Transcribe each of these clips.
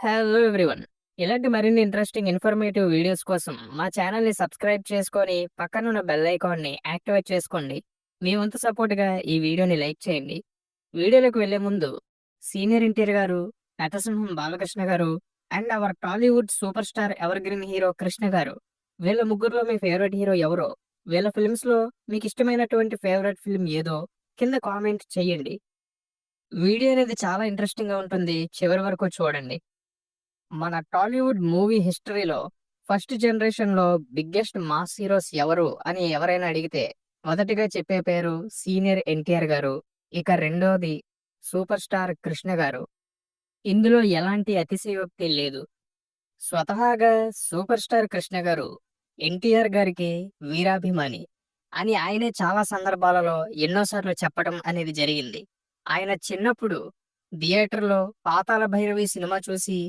Hello everyone. ఇలాంటి మరిన్ని interesting informative videos కోసం మా ఛానల్‌ని సబ్స్క్రైబ్ చేసుకొని పక్కనున్న బెల్ ఐకాన్‌ని యాక్టివేట్ చేసుకోండి. మీ వంతు సపోర్ట్‌గా ఈ వీడియోని లైక్ చేయండి. వీడియోలోకి వెళ్ళే ముందు సీనియర్ ఎన్టీఆర్ గారు, నటసింహం బాలకృష్ణ గారు and hour Tollywood super star ever green hero Krishna గారు. వీళ్ళ ముగ్గురిలో మీ ఫేవరెట్ హీరో ఎవరో, వీళ్ళ ఫిల్మ్స్‌లో మీకిష్టమైనటువంటి ఫేవరెట్ ఫిల్మ్ ఏదో కింద కామెంట్ చేయండి. వీడియో అనేది చాలా ఇంట్రెస్టింగ్‌గా ఉంటుంది. చివరి వరకు చూడండి. మన టాలీవుడ్ మూవీ హిస్టరీలో ఫస్ట్ జనరేషన్‌లో బిగ్గెస్ట్ మాస్ హీరోస్ ఎవరు అని ఎవరైనా అడిగితే మొదటిగా చెప్పే పేరు సీనియర్ ఎన్టీఆర్ గారు. ఇక రెండోది సూపర్ స్టార్ కృష్ణ గారు. ఇందులో ఎలాంటి అతిశయోక్తి లేదు. స్వతహాగా సూపర్ స్టార్ కృష్ణ గారు ఎన్టీఆర్ గారికి వీరాభిమాని అని ఆయనే చాలా సందర్భాలలో ఎన్నో సార్లు చెప్పడం అనేది జరిగింది. ఆయన చిన్నప్పుడు థియేటర్‌లో 'పాతాళ భైరవి' సినిమా చూసి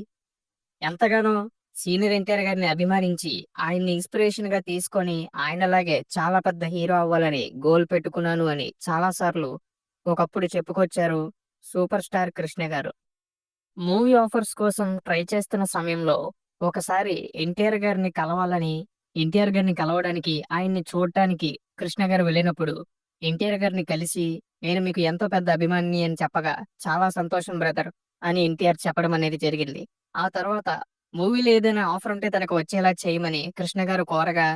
ఎంతగానో సీనియర్ ఎన్టీఆర్ గారిని అభిమానించి, ఆయన్ని ఇన్‌స్పిరేషన్‌గా తీసుకొని, ఆయనలాగే చాలా పెద్ద హీరో అవ్వాలని గోల్ పెట్టుకున్నాను అని చాలా సార్లు ఒకప్పుడు చెప్పుకొచ్చారు సూపర్ స్టార్ కృష్ణ గారు. మూవీ ఆఫర్స్ కోసం ట్రై చేస్తున్న సమయంలో ఒకసారి ఎన్టీఆర్ గారిని కలవాలని, ఎన్టీఆర్ గారిని కలవడానికి, ఆయన్ని చూడటానికి కృష్ణ గారు వెళ్ళినప్పుడు, ఎన్టీఆర్ గారిని కలిసి, "నేను మీకు ఎంతో పెద్ద అభిమానిని" అని చెప్పగా, "చాలా సంతోషం బ్రదర్" అని ఎన్టీఆర్ చెప్పడం అనేది జరిగింది. ఆ తర్వాత మూవీలో ఏదైనా ఆఫర్ ఉంటే తనకు వచ్చేలా చేయమని కృష్ణ గారు కోరగా,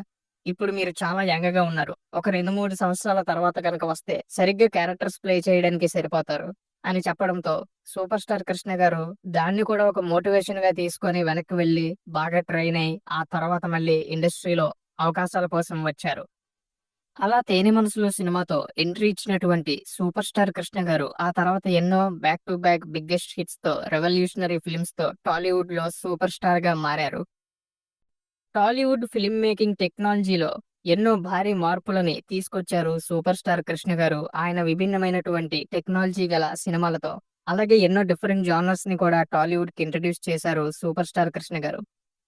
"ఇప్పుడు మీరు చాలా యంగ్‌గా ఉన్నారు. ఒక 2, 3 సంవత్సరాల తర్వాత గనక వస్తే సరిగ్గా క్యారెక్టర్స్ ప్లే చేయడానికి సరిపోతారు" అని చెప్పడంతో సూపర్ స్టార్ కృష్ణ గారు దాన్ని కూడా ఒక మోటివేషన్‌గా తీసుకొని వెనక్కి వెళ్లి బాగా ట్రైన్ అయ్యి, ఆ తర్వాత మళ్ళీ ఇండస్ట్రీలో అవకాశాల కోసం వచ్చారు. అలా 'తేనె మనసులు' సినిమాతో ఎంట్రీ ఇచ్చినటువంటి సూపర్ స్టార్ కృష్ణ గారు ఆ తర్వాత ఎన్నో బ్యాక్ టు బ్యాక్ బిగ్గెస్ట్ హిట్స్‌తో, రెవల్యూషనరీ ఫిల్మ్స్‌తో టాలీవుడ్‌లో సూపర్ స్టార్‌గా మారారు. టాలీవుడ్ ఫిల్మ్ మేకింగ్ టెక్నాలజీలో ఎన్నో భారీ మార్పులని తీసుకొచ్చారు సూపర్ స్టార్ కృష్ణ గారు. ఆయన విభిన్నమైనటువంటి టెక్నాలజీ గల సినిమాలతో. అలాగే ఎన్నో డిఫరెంట్ జానర్స్‌ని కూడా టాలీవుడ్‌కి ఇంట్రొడ్యూస్ చేశారు సూపర్ స్టార్ కృష్ణ గారు.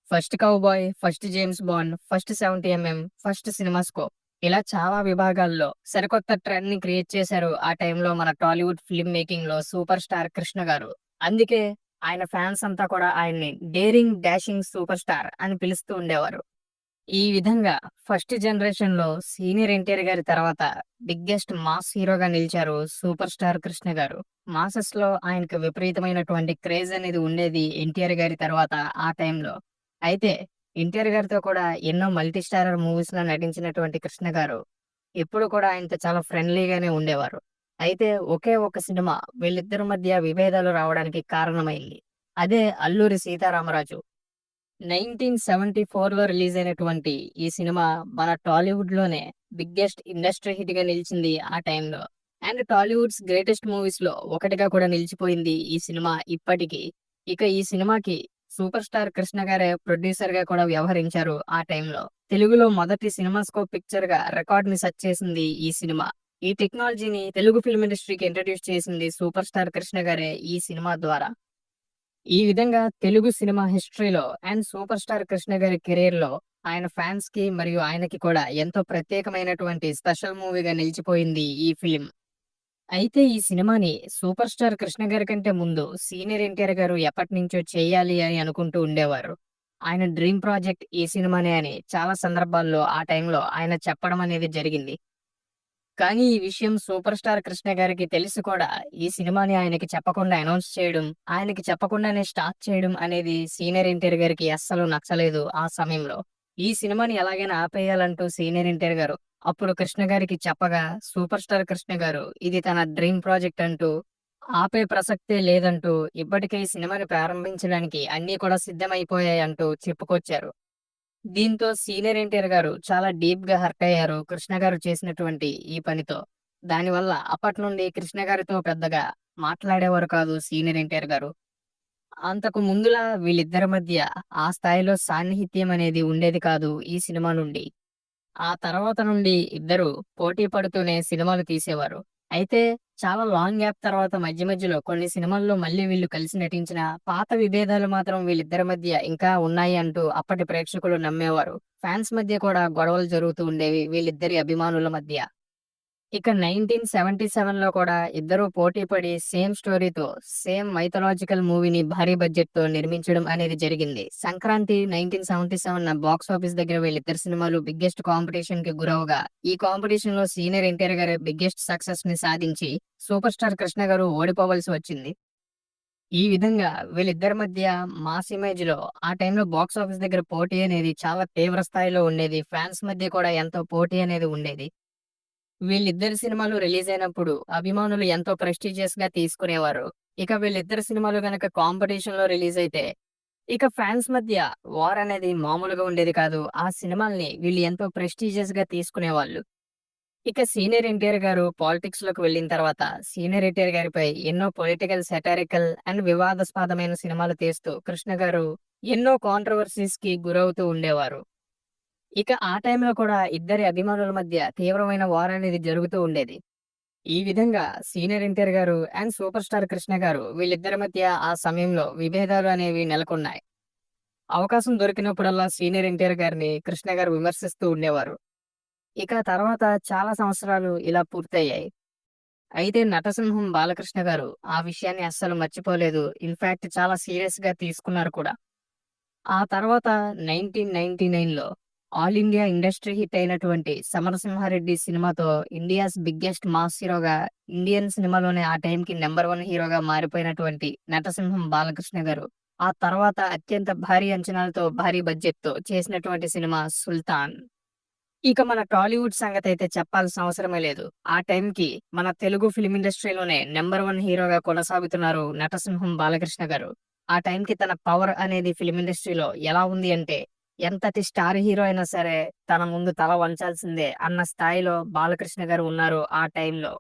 First cowboy, first James bond, first 70 MM, first CinemaScope ఇలా చాలా విభాగాల్లో సరికొత్త ట్రెండ్‌ని క్రియేట్ చేశారు ఆ టైంలో మన టాలీవుడ్ ఫిల్మ్ మేకింగ్‌లో సూపర్ స్టార్ కృష్ణ గారు. అందుకే ఆయన ఫ్యాన్స్ అంతా కూడా ఆయన్ని డేరింగ్, డాషింగ్ సూపర్ స్టార్ అని పిలుస్తూ ఉండేవారు. ఈ విధంగా ఫస్ట్ జనరేషన్‌లో సీనియర్ ఎన్టీఆర్ గారి తర్వాత బిగ్గెస్ట్ మాస్ హీరోగా నిలిచారు సూపర్ స్టార్ కృష్ణ గారు. మాసెస్‌లో ఆయనకు విపరీతమైనటువంటి క్రేజ్ అనేది ఉండేది ఎన్టీఆర్ గారి తర్వాత ఆ టైంలో. అయితే ఎన్టీఆర్ గారితో కూడా ఎన్నో మల్టీ స్టారర్ మూవీస్‌లో నటించినటువంటి కృష్ణ గారు ఎప్పుడు కూడా ఆయనతో చాలా ఫ్రెండ్లీగానే ఉండేవారు. అయితే ఒకే ఒక సినిమా వీళ్ళిద్దరి మధ్య విభేదాలు రావడానికి కారణమైంది. అదే 'అల్లూరి సీతారామరాజు'. 1974లో రిలీజ్ అయినటువంటి ఈ సినిమా మన టాలీవుడ్‌లోనే బిగ్గెస్ట్ ఇండస్ట్రీ హిట్‌గా నిలిచింది ఆ టైంలో. అండ్ టాలీవుడ్స్ గ్రేటెస్ట్ మూవీస్‌లో ఒకటిగా కూడా నిలిచిపోయింది ఈ సినిమా ఇప్పటికి. ఇక ఈ సినిమాకి సూపర్ స్టార్ కృష్ణ గారే ప్రొడ్యూసర్‌గా కూడా వ్యవహరించారు ఆ టైంలో. తెలుగులో మొదటి సినిమాస్కోప్ పిక్చర్‌గా రికార్డ్‌ని సెట్ చేసింది ఈ సినిమా. ఈ టెక్నాలజీని తెలుగు ఫిల్మ్ ఇండస్ట్రీకి ఇంట్రొడ్యూస్ చేసింది సూపర్ స్టార్ కృష్ణ గారే ఈ సినిమా ద్వారా. ఈ విధంగా తెలుగు సినిమా హిస్టరీలో అండ్ సూపర్ స్టార్ కృష్ణ గారి కెరియర్‌లో ఆయన ఫ్యాన్స్‌కి మరియు ఆయనకి కూడా ఎంతో ప్రత్యేకమైనటువంటి స్పెషల్ మూవీగా నిలిచిపోయింది ఈ ఫిల్మ్. అయితే ఈ సినిమాని సూపర్ స్టార్ కృష్ణ గారి కంటే ముందు సీనియర్ ఎన్టీఆర్ గారు ఎప్పటినుంచో చేయాలి అని అనుకుంటూ ఉండేవారు. ఆయన డ్రీమ్ ప్రాజెక్ట్ ఈ సినిమానే అని చాలా సందర్భాల్లో ఆ టైంలో ఆయన చెప్పడం అనేది జరిగింది. కానీ ఈ విషయం సూపర్ స్టార్ కృష్ణ గారికి తెలిసి కూడా ఈ సినిమాని ఆయనకి చెప్పకుండా అనౌన్స్ చేయడం, ఆయనకి చెప్పకుండానే స్టార్ట్ చేయడం అనేది సీనియర్ ఎన్టీఆర్ గారికి అస్సలు నచ్చలేదు ఆ సమయంలో. ఈ సినిమాని ఎలాగైనా ఆపేయాలంటూ సీనియర్ ఎన్టీఆర్ గారు అప్పుడు కృష్ణ గారికి చెప్పగా, సూపర్ స్టార్ కృష్ణ గారు ఇది తన డ్రీమ్ ప్రాజెక్ట్ అంటూ, ఆపే ప్రసక్తే లేదంటూ, ఇప్పటికే ఈ సినిమాని ప్రారంభించడానికి అన్నీ కూడా సిద్ధమైపోయాయంటూ చెప్పుకొచ్చారు. దీంతో సీనియర్ ఎన్టీఆర్ గారు చాలా డీప్‌గా హర్ట్ అయ్యారు కృష్ణ గారు చేసినటువంటి ఈ పనితో. దానివల్ల అప్పట్నుండి కృష్ణ గారితో పెద్దగా మాట్లాడేవారు కాదు సీనియర్ ఎన్టీఆర్ గారు. అంతకు ముందులా వీళ్ళిద్దరి మధ్య ఆ స్థాయిలో సాన్నిహిత్యం అనేది ఉండేది కాదు ఈ సినిమా నుండి. ఆ తర్వాత నుండి ఇద్దరు పోటీ పడుతూనే సినిమాలు తీసేవారు. అయితే చాలా లాంగ్ గ్యాప్ తర్వాత మధ్య మధ్యలో కొన్ని సినిమాల్లో మళ్ళీ వీళ్ళు కలిసి నటించిన పాత విభేదాలు మాత్రం వీళ్ళిద్దరి మధ్య ఇంకా ఉన్నాయి అంటూ అప్పటి ప్రేక్షకులు నమ్మేవారు. ఫ్యాన్స్ మధ్య కూడా గొడవలు జరుగుతూ ఉండేవి వీళ్ళిద్దరి అభిమానుల మధ్య. ఇక 1977లో కూడా ఇద్దరూ పోటీ పడి సేమ్ స్టోరీతో, సేమ్ మైథలాజికల్ మూవీని భారీ బడ్జెట్‌తో నిర్మించడం అనేది జరిగింది. 'సంక్రాంతి' 1977 బాక్స్ ఆఫీస్ దగ్గర వీళ్ళిద్దరి సినిమాలు బిగ్గెస్ట్ కాంపిటీషన్‌కి గురవగా, ఈ కాంపిటీషన్‌లో సీనియర్ ఎన్టీఆర్ గారు బిగ్గెస్ట్ సక్సెస్‌ని సాధించి, సూపర్ స్టార్ కృష్ణ గారు ఓడిపోవలసి వచ్చింది. ఈ విధంగా వీళ్ళిద్దరి మధ్య మాస్ ఇమేజ్‌లో ఆ టైంలో బాక్స్ ఆఫీస్ దగ్గర పోటీ అనేది చాలా తీవ్ర స్థాయిలో ఉండేది. ఫ్యాన్స్ మధ్య కూడా ఎంతో పోటీ అనేది ఉండేది. వీళ్ళిద్దరి సినిమాలు రిలీజ్ అయినప్పుడు అభిమానులు ఎంతో ప్రెస్టీజియస్‌గా తీసుకునేవారు. ఇక వీళ్ళిద్దరి సినిమాలు గనక కాంపిటీషన్‌లో రిలీజ్ అయితే, ఇక ఫ్యాన్స్ మధ్య వార్ అనేది మామూలుగా ఉండేది కాదు. ఆ సినిమాల్ని వీళ్ళు ఎంతో ప్రెస్టీజియస్‌గా తీసుకునేవాళ్ళు. ఇక సీనియర్ ఎన్టీఆర్ గారు పాలిటిక్స్‌లోకి వెళ్ళిన తర్వాత, సీనియర్ ఎన్టీఆర్ గారిపై ఎన్నో పొలిటికల్, సాటారికల్ అండ్ వివాదాస్పదమైన సినిమాలు తీస్తూ కృష్ణ గారు ఎన్నో కాంట్రోవర్సీస్‌కి గురవుతూ ఉండేవారు. ఇక ఆ టైంలో కూడా ఇద్దరి అభిమానుల మధ్య తీవ్రమైన వార్ అనేది జరుగుతూ ఉండేది. ఈ విధంగా సీనియర్ ఎన్టీఆర్ గారు అండ్ సూపర్ స్టార్ కృష్ణ గారు వీళ్ళిద్దరి మధ్య ఆ సమయంలో విభేదాలు అనేవి నెలకొన్నాయి. అవకాశం దొరికినప్పుడల్లా సీనియర్ ఎన్టీఆర్ గారిని కృష్ణ గారు విమర్శిస్తూ ఉండేవారు. ఇక తర్వాత చాలా సంవత్సరాలు ఇలా పూర్తయ్యాయి. అయితే నటసింహం బాలకృష్ణ గారు ఆ విషయాన్ని అస్సలు మర్చిపోలేదు. ఇన్‌ఫాక్ట్ చాలా సీరియస్‌గా తీసుకున్నారు కూడా. ఆ తర్వాత 1999లో ఆల్ ఇండియా ఇండస్ట్రీ హిట్ అయినటువంటి 'సమరసింహారెడ్డి' సినిమాతో ఇండియాస్ బిగ్గెస్ట్ మాస్ హీరోగా, ఇండియన్ సినిమాలోనే ఆ టైంకి నంబర్ 1 హీరోగా మారిపోయినటువంటి నటసింహం బాలకృష్ణ గారు, ఆ తర్వాత అత్యంత భారీ అంచనాలతో, భారీ బడ్జెట్‌తో చేసినటువంటి సినిమా 'సుల్తాన్'. ఇక మన టాలీవుడ్ సంగతైతే చెప్పాల్సిన అవసరమే లేదు. ఆ టైంకి మన తెలుగు ఫిల్మ్ ఇండస్ట్రీలోనే నంబర్ 1 హీరోగా కొనసాగుతున్నారు నటసింహం బాలకృష్ణ గారు. ఆ టైంకి తన పవర్ అనేది ఫిల్మ్ ఇండస్ట్రీలో ఎలా ఉంది అంటే, ఎంతటి స్టార్ హీరో అయినా సరే తన ముందు తల వంచాల్సిందే అన్న స్థాయిలో బాలకృష్ణ గారు ఉన్నారు ఆ టైంలో.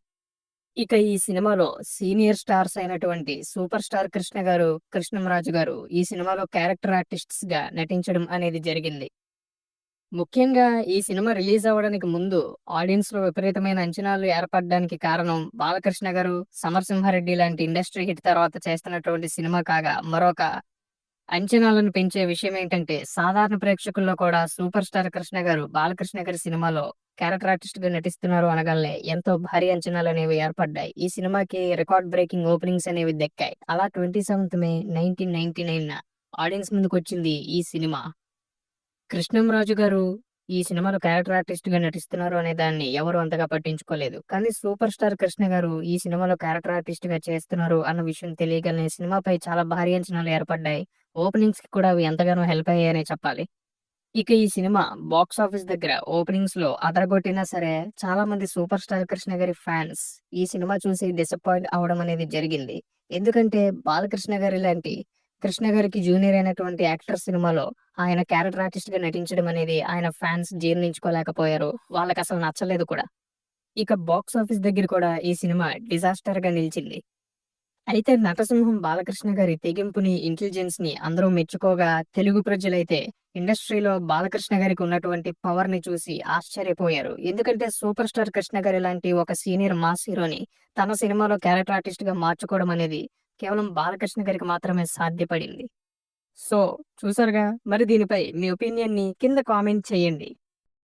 ఇక ఈ సినిమాలో సీనియర్ స్టార్స్ అయినటువంటి సూపర్ స్టార్ కృష్ణ గారు, కృష్ణంరాజు గారు ఈ సినిమాలో క్యారెక్టర్ ఆర్టిస్ట్స్‌గా నటించడం అనేది జరిగింది. ముఖ్యంగా ఈ సినిమా రిలీజ్ అవ్వడానికి ముందు ఆడియన్స్‌లో విపరీతమైన అంచనాలు ఏర్పడడానికి కారణం బాలకృష్ణ గారు 'సమరసింహారెడ్డి' లాంటి ఇండస్ట్రీ హిట్ తర్వాత చేస్తున్నటువంటి సినిమా కాగా, మరొక అంచనాలను పెంచే విషయం ఏంటంటే, సాధారణ ప్రేక్షకుల్లో కూడా సూపర్ స్టార్ కృష్ణ గారు బాలకృష్ణ గారి సినిమాలో క్యారెక్టర్ ఆర్టిస్ట్‌గా నటిస్తున్నారు అనగానే ఎంతో భారీ అంచనాలనేవి ఏర్పడ్డాయి. ఈ సినిమాకి రికార్డ్ బ్రేకింగ్ ఓపెనింగ్స్ అనేవి దక్కాయి. అలా 27థ్ మే 1999 ఆడియన్స్ ముందుకొచ్చింది ఈ సినిమా. కృష్ణంరాజు గారు ఈ సినిమాలో క్యారెక్టర్ ఆర్టిస్ట్‌గా నటిస్తున్నారు అనే దాన్ని ఎవరు అంతగా పట్టించుకోలేదు. కానీ సూపర్ స్టార్ కృష్ణ గారు ఈ సినిమాలో క్యారెక్టర్ ఆర్టిస్ట్‌గా చేస్తున్నారు అన్న విషయం తెలియగానే సినిమాపై చాలా భారీ అంచనాలు ఏర్పడ్డాయి. ఓపెనింగ్స్‌కి కూడా అవి ఎంతగానో హెల్ప్ అయ్యాయనే చెప్పాలి. ఇక ఈ సినిమా బాక్స్ ఆఫీస్ దగ్గర ఓపెనింగ్స్‌లో అదరగొట్టినా సరే, చాలా మంది సూపర్ స్టార్ కృష్ణ గారి ఫ్యాన్స్ ఈ సినిమా చూసి డిసప్పాయింట్ అవ్వడం అనేది జరిగింది. ఎందుకంటే బాలకృష్ణ గారి లాంటి కృష్ణ గారికి జూనియర్ అయినటువంటి యాక్టర్ సినిమాలో ఆయన క్యారెక్టర్ ఆర్టిస్ట్‌గా నటించడం అనేది ఆయన ఫ్యాన్స్ జీర్ణించుకోలేకపోయారు. వాళ్ళకసలు నచ్చలేదు కూడా. ఇక బాక్స్ ఆఫీస్ దగ్గర కూడా ఈ సినిమా డిజాస్టర్‌గా నిలిచింది. అయితే నటసింహం బాలకృష్ణ గారి తెగింపుని, ఇంటెలిజెన్స్‌ని అందరూ మెచ్చుకోగా, తెలుగు ప్రజలైతే ఇండస్ట్రీలో బాలకృష్ణ గారికి ఉన్నటువంటి పవర్‌ని చూసి ఆశ్చర్యపోయారు. ఎందుకంటే సూపర్ స్టార్ కృష్ణ గారి లాంటి ఒక సీనియర్ మాస్ హీరోని తన సినిమాలో క్యారెక్టర్ ఆర్టిస్ట్‌గా మార్చుకోవడం అనేది కేవలం బాలకృష్ణ గారికి మాత్రమే సాధ్యపడింది. సో, చూసారుగా మరి దీనిపై మీ ఒపీనియన్‌ని కింద కామెంట్ చేయండి.